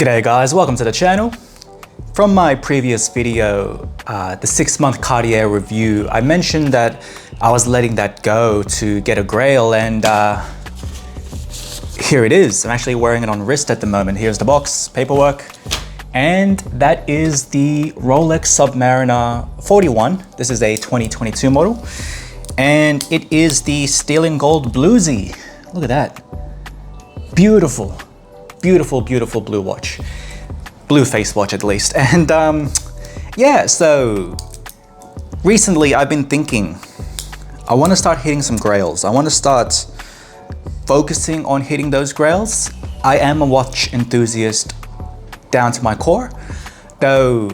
G'day guys, welcome to the channel. From my previous video, the 6-month Cartier review, I mentioned that I was letting that go to get a Grail, and here it is. I'm actually wearing it on wrist at the moment. Here's the box, paperwork, and that is the Rolex Submariner 41. This is a 2022 model, and it is the steel and gold Bluesy. Look at that. Beautiful. Beautiful, beautiful blue watch. Blue face watch at least. And yeah, so recently I've been thinking, I want to start hitting some grails. I want to start focusing on hitting those grails. I am a watch enthusiast down to my core, though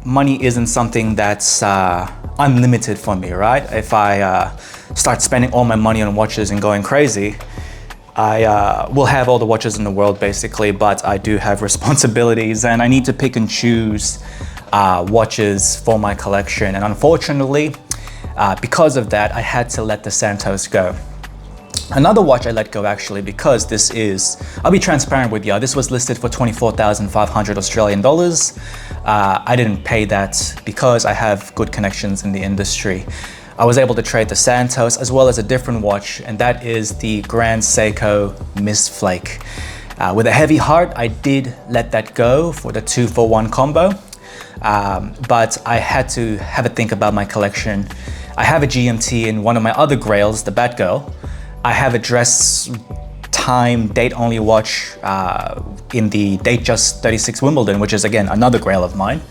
money isn't something that's unlimited for me, right? If I start spending all my money on watches and going crazy, I will have all the watches in the world basically, but I do have responsibilities and I need to pick and choose watches for my collection. And unfortunately, because of that, I had to let the Santos go. Another watch I let go actually, because this is, I'll be transparent with you, this was listed for 24,500 Australian dollars. I didn't pay that because I have good connections in the industry. I was able to trade the Santos as well as a different watch, and that is the Grand Seiko Mist Flake. With a heavy heart, I did let that go for the 2-for-1 combo, but I had to have a think about my collection. I have a GMT in one of my other grails, the Batgirl. I have a dress time date only watch in the Date Just 36 Wimbledon, which is again another grail of mine.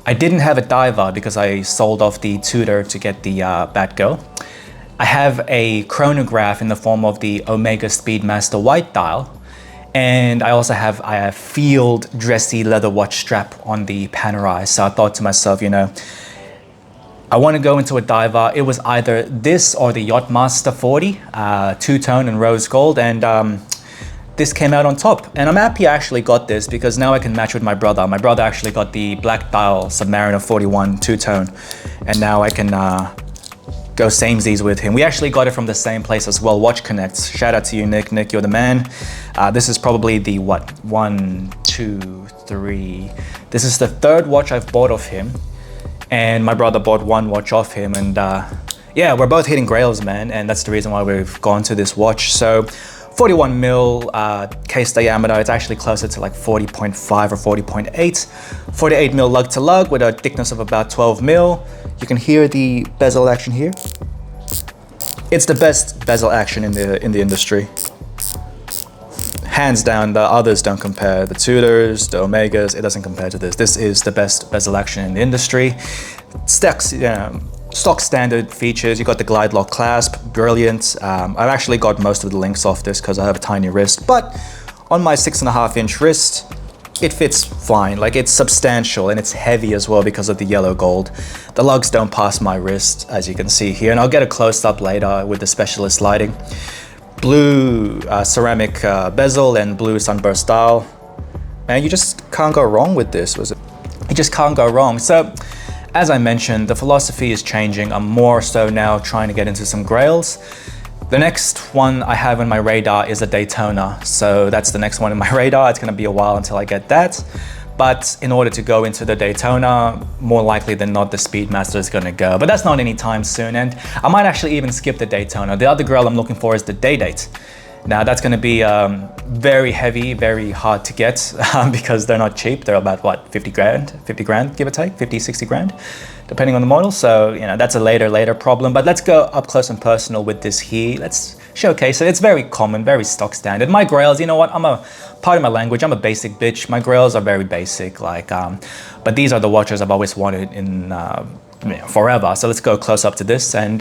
I didn't have a diver because I sold off the Tudor to get the Batgirl. I have a chronograph in the form of the Omega Speedmaster white dial. And I also have a field dressy leather watch strap on the Panerai. So I thought to myself, you know, I want to go into a diver. It was either this or the Yachtmaster 40, two-tone and rose gold. And this came out on top, and I'm happy I actually got this because now I can match with my brother. My brother actually got the black dial Submariner 41 two-tone, and now I can go samesies with him. We actually got it from the same place as well, Watch Connects. Shout out to you, Nick. Nick, you're the man. This is probably the, what, 1, 2, 3. This is the third watch I've bought of him, and my brother bought one watch off him, and yeah, we're both hitting grails, man, and that's the reason why we've gone to this watch. So 41 mil case diameter, it's actually closer to like 40.5 or 40.8. 48 mil lug to lug with a thickness of about 12 mil. You can hear the bezel action here. It's the best bezel action in the industry. Hands down, the others don't compare. The Tudors, the Omegas, it doesn't compare to this. This is the best bezel action in the industry. Stacks, stock standard features. You got the glide lock clasp, brilliant. I've actually got most of the links off this because I have a tiny wrist, but on my 6.5-inch wrist, it fits fine. Like, it's substantial and it's heavy as well because of the yellow gold. The lugs don't pass my wrist, as you can see here, and I'll get a close-up later with the specialist lighting. Blue ceramic bezel and blue sunburst dial. Man, you just can't go wrong with this. You just can't go wrong. So, as I mentioned, the philosophy is changing. I'm more so now trying to get into some grails. The next one I have on my radar is a Daytona. So that's the next one in my radar. It's gonna be a while until I get that. But in order to go into the Daytona, more likely than not, the Speedmaster is gonna go. But that's not anytime soon. And I might actually even skip the Daytona. The other grail I'm looking for is the Day-Date. Now that's gonna be very heavy, very hard to get because they're not cheap. They're about what, 50 grand, give or take, 50, 60 grand, depending on the model. So, you know, that's a later problem, but let's go up close and personal with this here. Let's showcase it. It's very common, very stock standard. My grails, you know what, part of my language, I'm a basic bitch. My grails are very basic, like, but these are the watches I've always wanted in, forever. So let's go close up to this and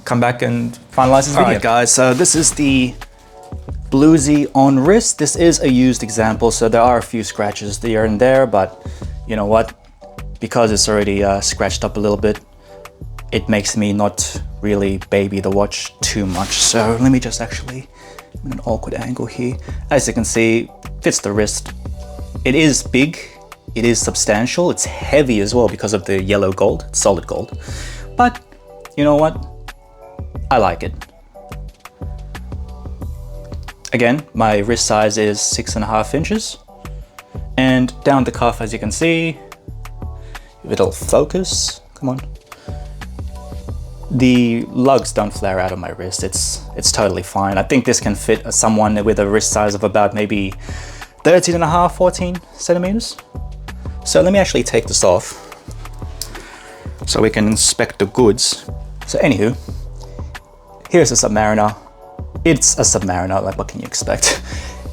come back and finalize this video. All right, guys, so this is the Bluesy on wrist. This is a used example, so there are a few scratches here and there, but you know what? Because it's already scratched up a little bit, it makes me not really baby the watch too much. So let me just actually, in an awkward angle here. As you can see, fits the wrist. It is big, it is substantial, it's heavy as well because of the yellow gold, it's solid gold. But you know what? I like it. Again, my wrist size is 6.5 inches. And down the cuff, as you can see, if it'll focus, come on. The lugs don't flare out of my wrist. It's totally fine. I think this can fit someone with a wrist size of about maybe 13.5, 14 centimeters. So let me actually take this off so we can inspect the goods. So anywho, here's a Submariner. It's a Submariner, like what can you expect?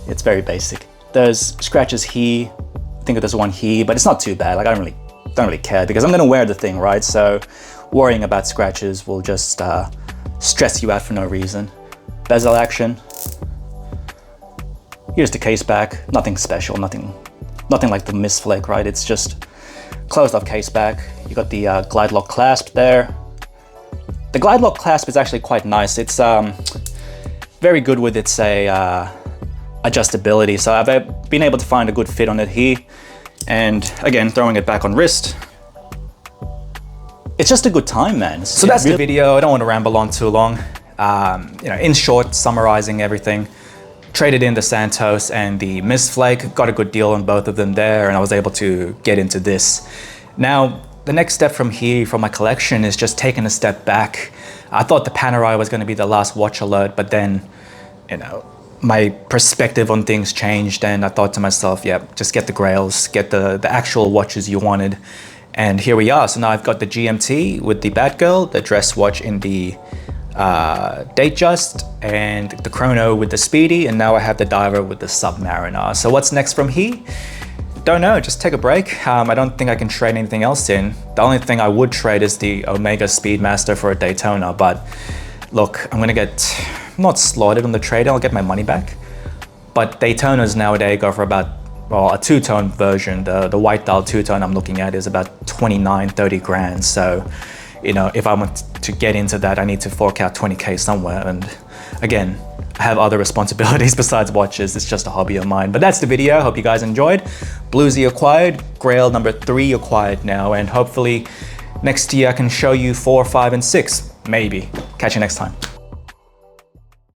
It's very basic. There's scratches here. I think there's one here, but it's not too bad. Like I don't really care because I'm gonna wear the thing, right? So worrying about scratches will just stress you out for no reason. Bezel action. Here's the case back. Nothing special, nothing like the Miss Flake, right? It's just closed off case back. You got the glide lock clasp there. The glide lock clasp is actually quite nice. It's very good with its adjustability. So I've been able to find a good fit on it here. And again, throwing it back on wrist. It's just a good time, man. So that's the video. I don't want to ramble on too long. You know, in short, summarizing everything. Traded in the Santos and the Miss Flake, got a good deal on both of them there, and I was able to get into this. Now, the next step from here for my collection is just taking a step back. I thought the Panerai was going to be the last watch alert, but then, you know, my perspective on things changed, and I thought to myself, yeah, just get the Grails, get the actual watches you wanted. And here we are. So now I've got the GMT with the Batgirl, the dress watch in the Datejust, and the Chrono with the Speedy, and now I have the Diver with the Submariner. So what's next from here? Don't know, just take a break. I don't think I can trade anything else in. The only thing I would trade is the Omega Speedmaster for a Daytona, but look, I'm gonna get not slaughtered on the trade, I'll get my money back. But Daytonas nowadays go for about, well, a two-tone version. The white dial two-tone I'm looking at is about 29, 30 grand. So, you know, if I want to get into that, I need to fork out 20K somewhere. And again, I have other responsibilities besides watches. It's just a hobby of mine. But that's the video. Hope you guys enjoyed. Bluesy acquired, Grail number 3 acquired now. And hopefully next year I can show you 4, 5, and 6, maybe. Catch you next time.